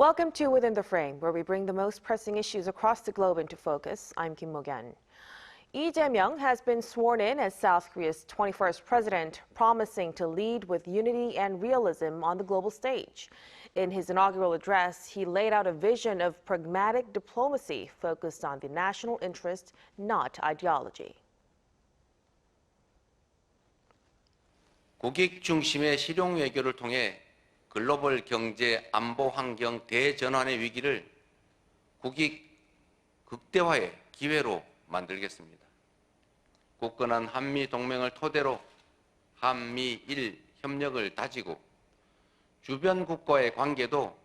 Welcome to Within the Frame, where we bring the most pressing issues across the globe into focus. I'm Kim Mok-yeon. Jae-myung has been sworn in as South Korea's 21st president, promising to lead with unity and realism on the global stage. In his inaugural address, he laid out a vision of pragmatic diplomacy focused on the national interest, not ideology. 국익 중심의 실용 외교를 통해 글로벌 경제 안보 환경 대전환의 위기를 국익 극대화의 기회로 만들겠습니다. 굳건한 한미 동맹을 토대로 한미일 협력을 다지고 주변 국가의 관계도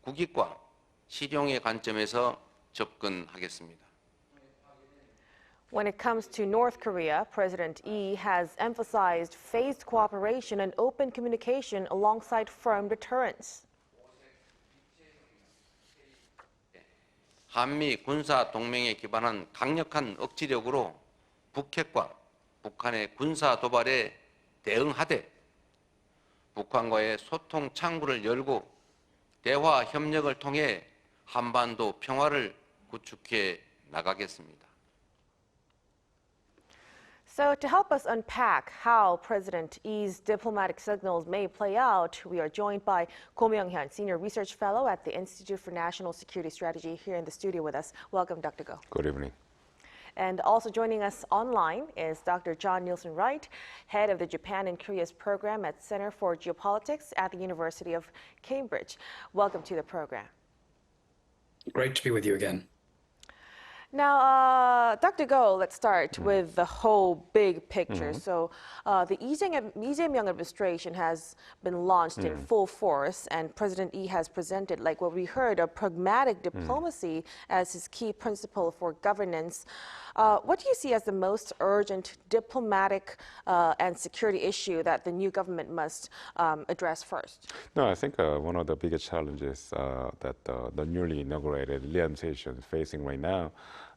국익과 실용의 관점에서 접근하겠습니다. When it comes to North Korea, President Lee has emphasized phased cooperation and open communication alongside firm deterrence. 한미 군사 동맹에 기반한 강력한 억지력으로 북핵과 북한의 군사 도발에 대응하되 북한과의 소통 창구를 열고 대화 협력을 통해 한반도 평화를 구축해 나가겠습니다. So to help us unpack how President Lee's diplomatic signals may play out, we are joined by Kim Mok-yeon, Senior Research Fellow at the Institute for National Security Strategy, here in the studio with us. Welcome, Dr. Go. Good evening. And also joining us online is Dr. John Nielsen Wright, head of the Japan and Korea's program at Center for Geopolitics at the University of Cambridge. Welcome to the program. Great to be with you again. Now, Dr. Go, let's start with the whole big picture. So the Lee Jae-myung administration has been launched in full force, and President Lee has presented, like what we heard, a pragmatic diplomacy as his key principle for governance. What do you see as the most urgent diplomatic and security issue that the new government must address first? No, I think one of the biggest challenges that the newly inaugurated Lee administration is facing right now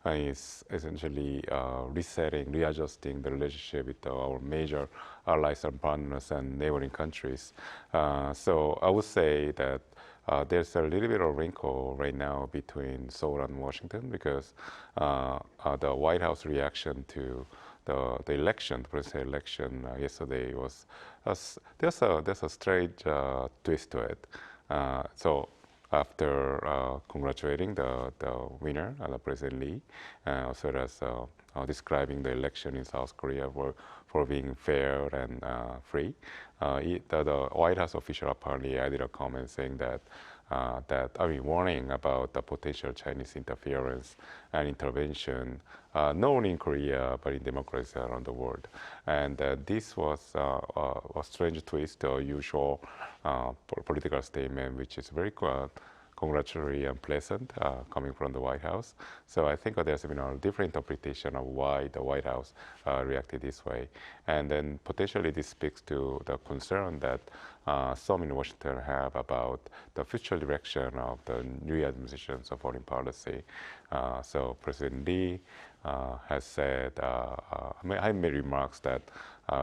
is essentially resetting, readjusting the relationship with our major allies and partners and neighboring countries. So I would say that there's a little bit of wrinkle right now between Seoul and Washington because the White House reaction to the election, the presidential election yesterday was there's a straight twist to it. So after congratulating the winner, President Lee, as well as describing the election in South Korea for being fair and free, the White House official apparently added a comment saying that warning about the potential Chinese interference and intervention, not only in Korea but in democracies around the world. And this was a strange twist to a usual political statement, which is very congratulatory and pleasant coming from the White House. So I think there's been a different interpretation of why the White House reacted this way. And then potentially this speaks to the concern that some in Washington have about the future direction of the new administration's foreign policy. So President Lee has said, I made remarks that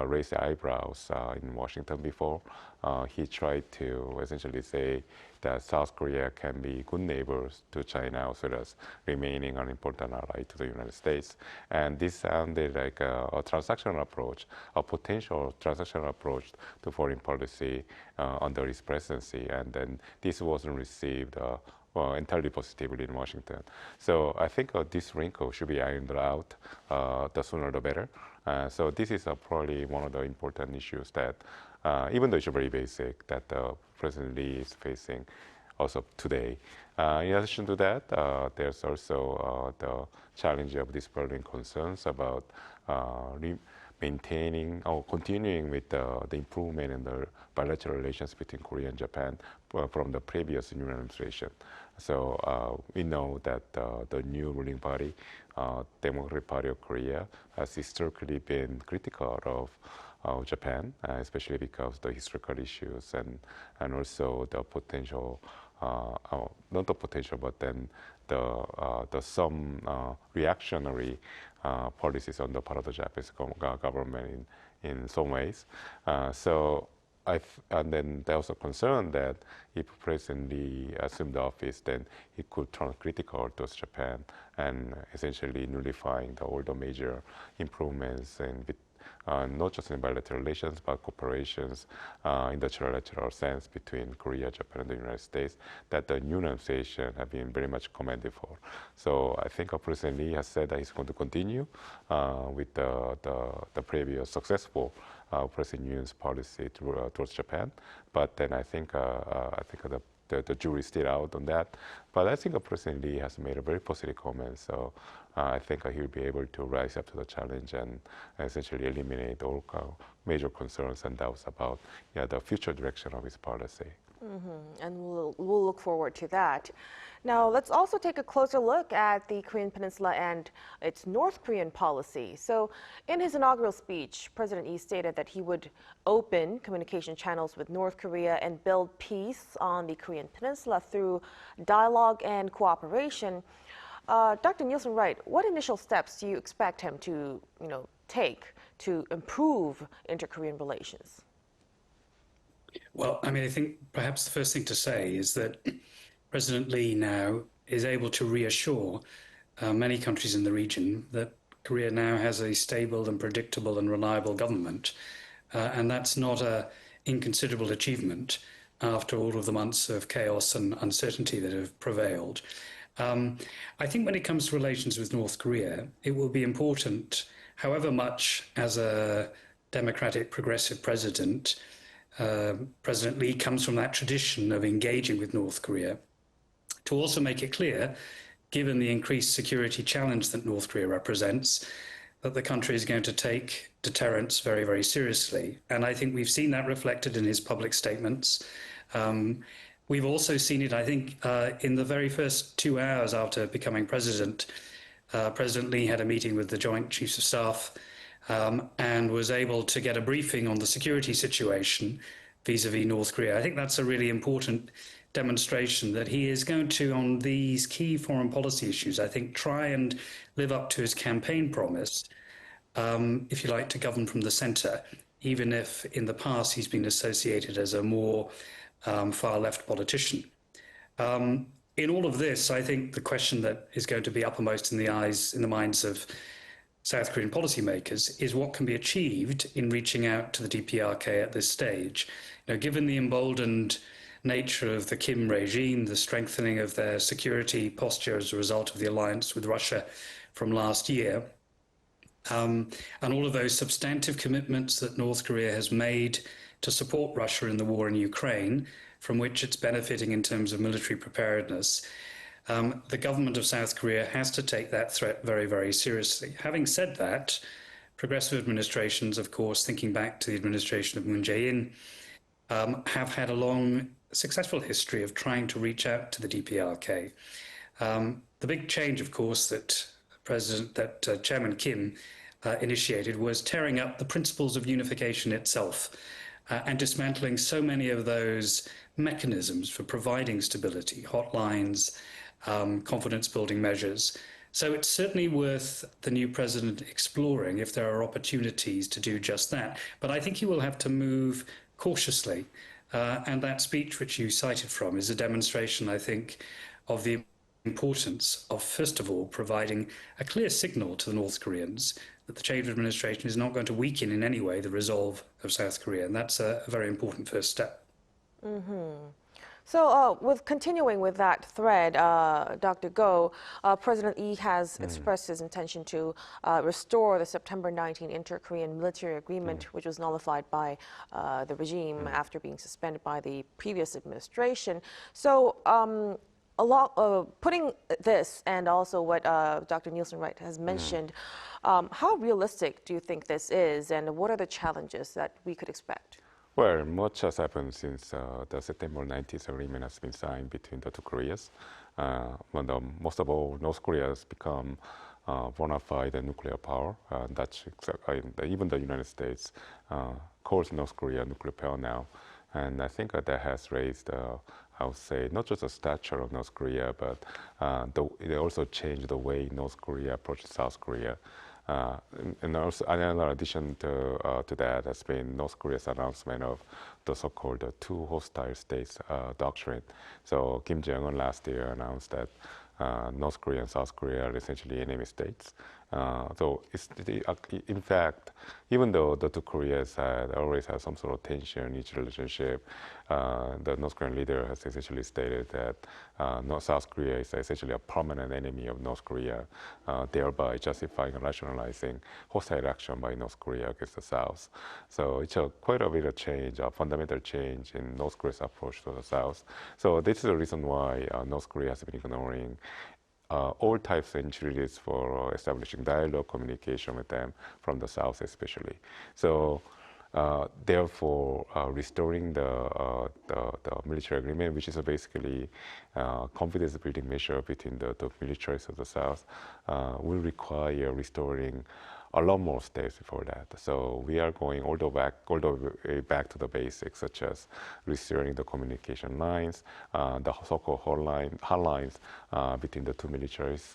raised the eyebrows in Washington before. He tried to essentially say that South Korea can be good neighbors to China as well as remaining an important ally to the United States. And this sounded like a transactional approach, a potential transactional approach to foreign policy under his presidency. And then this wasn't received entirely positively in Washington. So I think this wrinkle should be ironed out the sooner the better. So this is probably one of the important issues that, even though it's very basic, that President Lee is facing also today. In addition to that, there's also the challenge of dispelling concerns about maintaining or continuing with the improvement in the bilateral relations between Korea and Japan from the previous new administration. So we know that the new ruling party, Democratic Party of Korea, has historically been critical of Japan, especially because of the historical issues and also the potential, not the potential, but then the some reactionary policies on the part of the Japanese government in some ways. So and then there was a concern that if President Lee assumed office, then he could turn critical towards Japan and essentially nullifying all the major improvements and not just in bilateral relations, but cooperations in the trilateral sense between Korea, Japan, and the United States that the new administration have been very much commended for. So I think President Lee has said that he's going to continue with the previous successful President Yoon's policy towards Japan. But then I think the jury's still out on that. But I think President Lee has made a very positive comment. So I think he'll be able to rise up to the challenge and essentially eliminate all major concerns and doubts about the future direction of his policy. And we'll look forward to that. Now, let's also take a closer look at the Korean Peninsula and its North Korean policy. So, in his inaugural speech, President Lee stated that he would open communication channels with North Korea and build peace on the Korean Peninsula through dialogue and cooperation. Dr. Nielsen-Wright, what initial steps do you expect him to, take to improve inter-Korean relations? Well, I mean, I think perhaps the first thing to say is that President Lee now is able to reassure many countries in the region that Korea now has a stable and predictable and reliable government. And that's not an inconsiderable achievement after all of the months of chaos and uncertainty that have prevailed. I think when it comes to relations with North Korea, it will be important, however much as a democratic progressive president, President Lee comes from that tradition of engaging with North Korea, to also make it clear, given the increased security challenge that North Korea represents, that the country is going to take deterrence very, very seriously. And I think we've seen that reflected in his public statements. We've also seen it, I think, in the very first 2 hours after becoming president. President Lee had a meeting with the Joint Chiefs of Staff and was able to get a briefing on the security situation vis-a-vis North Korea. I think that's a really important demonstration that he is going to, on these key foreign policy issues, I think, try and live up to his campaign promise, if you like, to govern from the centre, even if in the past he's been associated as a more far-left politician. In all of this, I think the question that is going to be uppermost in the minds of South Korean policymakers is what can be achieved in reaching out to the DPRK at this stage. Given the emboldened nature of the Kim regime, the strengthening of their security posture as a result of the alliance with Russia from last year, and all of those substantive commitments that North Korea has made to support Russia in the war in Ukraine, from which it's benefiting in terms of military preparedness, the government of South Korea has to take that threat very, very seriously. Having said that, progressive administrations, of course, thinking back to the administration of Moon Jae-in, have had a long, successful history of trying to reach out to the DPRK. The big change, of course, that Chairman Kim initiated was tearing up the principles of unification itself and dismantling so many of those mechanisms for providing stability, hotlines, confidence-building measures. So it's certainly worth the new president exploring if there are opportunities to do just that. But I think he will have to move cautiously. And that speech which you cited from is a demonstration, I think, of the importance of, first of all, providing a clear signal to the North Koreans that the change of administration is not going to weaken in any way the resolve of South Korea. And that's a very important first step. So continuing with that thread, Dr. Go, President Lee has expressed his intention to restore the September 19 inter-Korean military agreement, which was nullified by the regime after being suspended by the previous administration. So putting this and also what Dr. Nielsen-Wright has mentioned, how realistic do you think this is, and what are the challenges that we could expect? Well, much has happened since the September 19th agreement has been signed between the two Koreas. Most of all, North Korea has become bona fide nuclear power. Even the United States calls North Korea nuclear power now. And I think that has raised, I would say, not just the stature of North Korea, but it also changed the way North Korea approaches South Korea. And also another addition to that has been North Korea's announcement of the so-called two hostile states doctrine. So Kim Jong-un last year announced that North Korea and South Korea are essentially enemy states. So in fact, even though the two Koreas always had some sort of tension in each relationship, the North Korean leader has essentially stated that South Korea is essentially a permanent enemy of North Korea, thereby justifying and rationalizing hostile action by North Korea against the South. So it's quite a bit of change, a fundamental change in North Korea's approach to the South. So this is the reason why North Korea has been ignoring all types of entreaties for establishing dialogue, communication with them from the South especially. So therefore, restoring the military agreement, which is basically confidence building measure between the militaries of the South, will require restoring a lot more steps before that. So we are going all the way back to the basics, such as restoring the communication lines, the so-called hotlines between the two militaries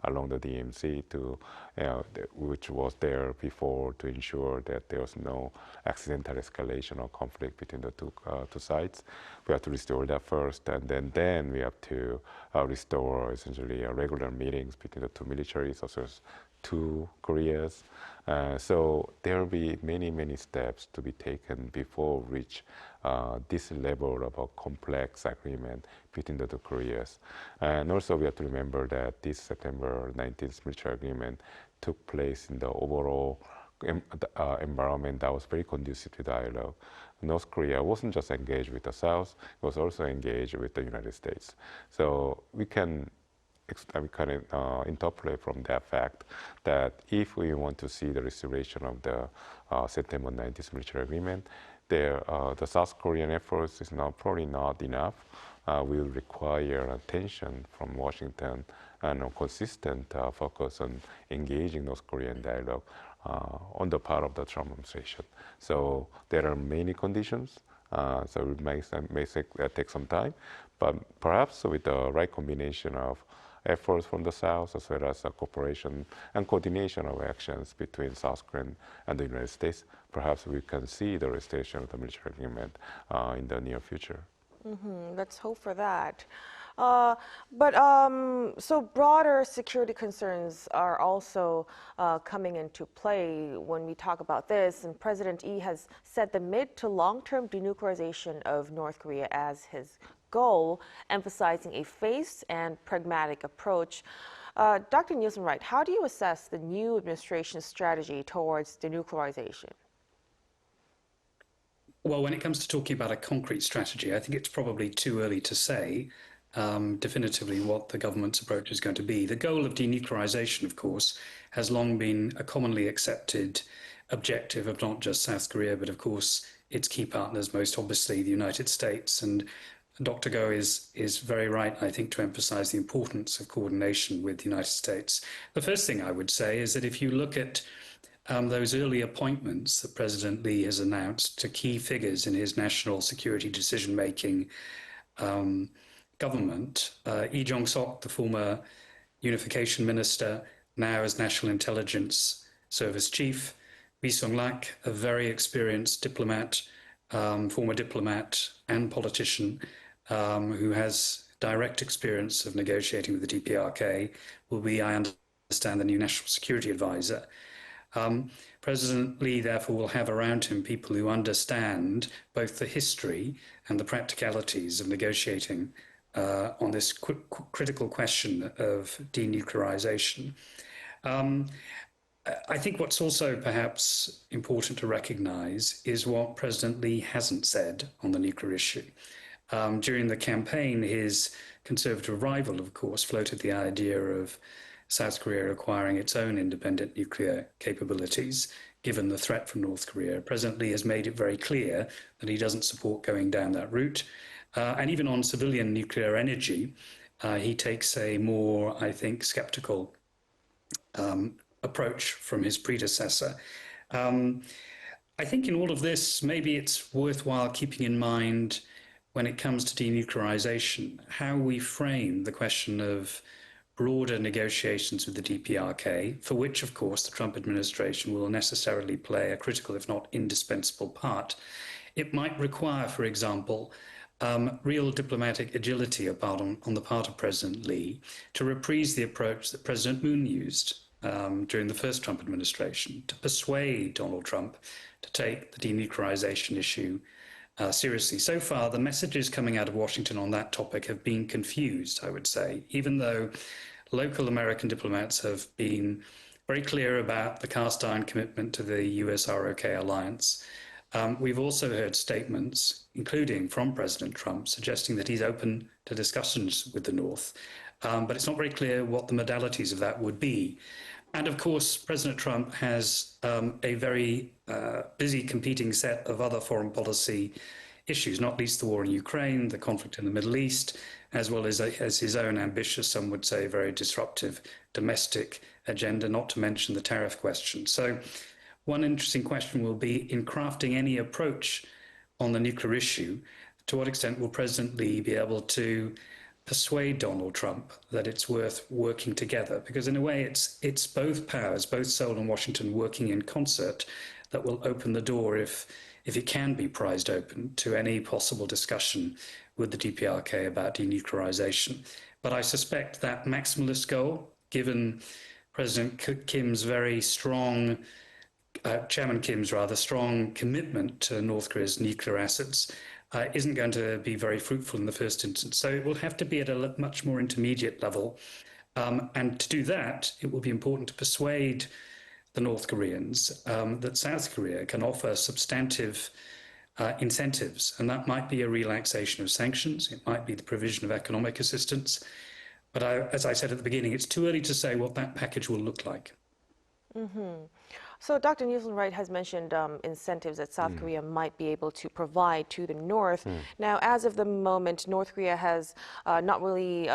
along the DMZ, which was there before, to ensure that there was no accidental escalation or conflict between the two sides. We have to restore that first, and then we have to restore essentially regular meetings between the two militaries, such as two Koreas. So there will be many steps to be taken before we reach this level of a complex agreement between the two Koreas. And also we have to remember that this September 19th military agreement took place in the overall environment that was very conducive to dialogue. North Korea wasn't just engaged with the South, it was also engaged with the United States. So we can interpolate from that fact that if we want to see the restoration of the September 19th military agreement, the South Korean efforts is probably not enough. Will require attention from Washington and a consistent focus on engaging North Korean dialogue on the part of the Trump administration. So there are many conditions. So it may take some time, but perhaps with the right combination of efforts from the South, as well as cooperation and coordination of actions between South Korea and the United States, perhaps we can see the restoration of the military agreement in the near future. Let's hope for that. So broader security concerns are also coming into play when we talk about this, and President Lee has set the mid to long-term denuclearization of North Korea as his goal, emphasizing a phased and pragmatic approach. Dr. Nielsen-Wright, how do you assess the new administration's strategy towards denuclearization? Well, when it comes to talking about a concrete strategy, I think it's probably too early to say definitively what the government's approach is going to be. The goal of denuclearization, of course, has long been a commonly accepted objective of not just South Korea, but of course its key partners, most obviously the United States. And Dr. Go is very right, I think, to emphasize the importance of coordination with the United States. The first thing I would say is that if you look at those early appointments that President Lee has announced to key figures in his national security decision-making government, Lee Jong-sok, the former unification minister, now as National Intelligence Service Chief, Lee Sung-lak, a very experienced diplomat, former diplomat and politician who has direct experience of negotiating with the DPRK, will be, I understand, the new National Security Advisor. President Lee, therefore, will have around him people who understand both the history and the practicalities of negotiating on this critical question of denuclearization. I think what's also perhaps important to recognize is what President Lee hasn't said on the nuclear issue. During the campaign, his conservative rival, of course, floated the idea of South Korea acquiring its own independent nuclear capabilities, given the threat from North Korea. President Lee has made it very clear that he doesn't support going down that route. And even on civilian nuclear energy, he takes a more, I think, skeptical approach from his predecessor. I think in all of this, maybe it's worthwhile keeping in mind when it comes to denuclearization, how we frame the question of broader negotiations with the DPRK, for which, of course, the Trump administration will necessarily play a critical, if not indispensable part. It might require, for example, real diplomatic agility on the part of President Lee to reprise the approach that President Moon used during the first Trump administration to persuade Donald Trump to take the denuclearization issue seriously. So far, the messages coming out of Washington on that topic have been confused, I would say, even though local American diplomats have been very clear about the cast iron commitment to the US-ROK alliance. We've also heard statements, including from President Trump, suggesting that he's open to discussions with the North, but it's not very clear what the modalities of that would be. And of course, President Trump has a very busy competing set of other foreign policy issues, not least the war in Ukraine, the conflict in the Middle East, as well as his own ambitious, some would say very disruptive domestic agenda, not to mention the tariff question. So one interesting question will be, in crafting any approach on the nuclear issue, to what extent will President Lee be able to persuade Donald Trump that it's worth working together? Because in a way, it's both powers, both Seoul and Washington, working in concert that will open the door, if it can be prized open, to any possible discussion with the DPRK about denuclearization. But I suspect that maximalist goal, given President Kim's very strong, Chairman Kim's rather strong commitment to North Korea's nuclear assets, isn't going to be very fruitful in the first instance. So it will have to be at a much more intermediate level. And to do that, it will be important to persuade the North Koreans that South Korea can offer substantive incentives. And that might be a relaxation of sanctions. It might be the provision of economic assistance. But as I said at the beginning, it's too early to say what that package will look like. Mm-hmm. So Dr. Nielsen-Wright has mentioned incentives that South Korea might be able to provide to the North. Now, as of the moment, North Korea has not really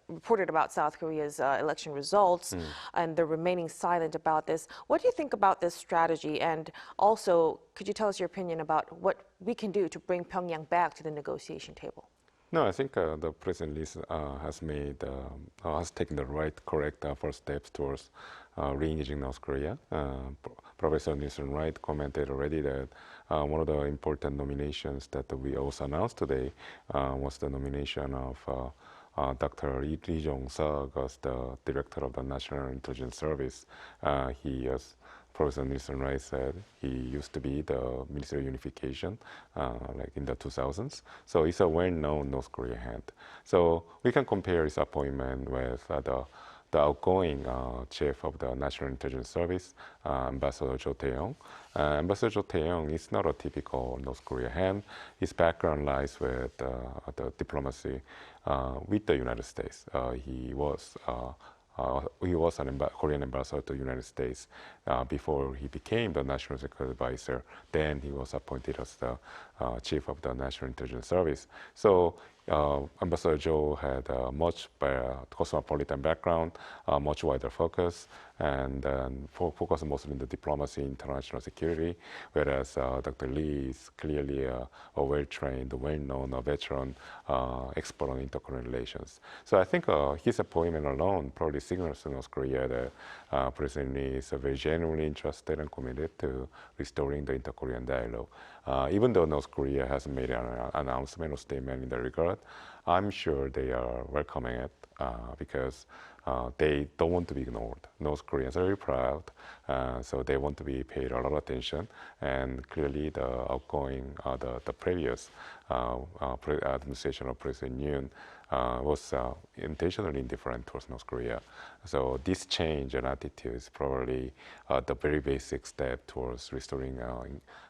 reported about South Korea's election results, and they're remaining silent about this. What do you think about this strategy? And also, could you tell us your opinion about what we can do to bring Pyongyang back to the negotiation table? No, I think the President Lee has taken the correct first steps towards re-engaging North Korea. Professor Nielsen-Wright commented already that one of the important nominations that we also announced today was the nomination of Dr. Lee Jong-suk as the director of the National Intelligence Service. He is, Professor Nielsen-Wright said, he used to be the Minister of Unification, like in the 2000s. So he's a well-known North Korea head. So we can compare his appointment with the outgoing chief of the National Intelligence Service, Ambassador Jo Tae-young. Ambassador Jo Tae-young is not a typical North Korea head. His background lies with the diplomacy with the United States. He was an Korean ambassador to the United States before he became the National Security Advisor. Then he was appointed as the chief of the National Intelligence Service. So Ambassador Jo had a much better cosmopolitan background, much wider focus, and focus mostly on the diplomacy, international security, whereas Dr. Lee is clearly a well-trained, well-known, veteran expert on interKorean relations. So I think his appointment alone probably signals to North Korea that President Lee is very genuinely interested and committed to restoring the interKorean dialogue. Even though North Korea hasn't made an announcement or statement in that regard, I'm sure they are welcoming it because they don't want to be ignored. North Koreans are very proud, so they want to be paid a lot of attention. And clearly, the outgoing, the previous administration of President Yoon was intentionally indifferent towards North Korea. So this change in attitude is probably the very basic step towards restoring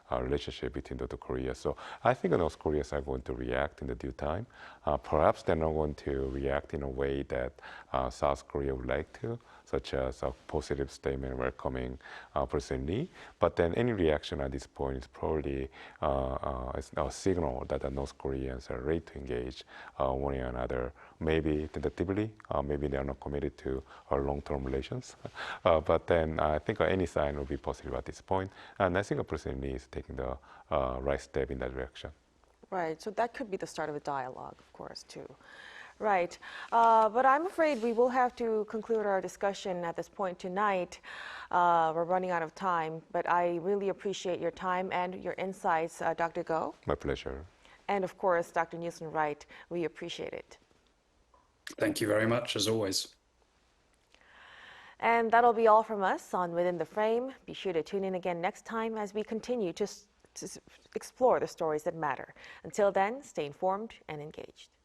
our relationship between the two Koreas. So I think North Koreans are going to react in the due time. Perhaps they're not going to react in a way that South Korea would like to, such as a positive statement welcoming President Lee. But then any reaction at this point is probably a signal that the North Koreans are ready to engage one another, maybe tentatively, maybe they are not committed to our long-term relations. But then I think any sign will be positive at this point. And I think President Lee is taking the right step in that direction. Right, so that could be the start of a dialogue, of course, too. Right. But I'm afraid we will have to conclude our discussion at this point tonight. We're running out of time, but I really appreciate your time and your insights, Dr. Go. My pleasure. And of course, Dr. Nielsen-Wright, we appreciate it. Thank you very much, as always. And that'll be all from us on Within the Frame. Be sure to tune in again next time as we continue to explore the stories that matter. Until then, stay informed and engaged.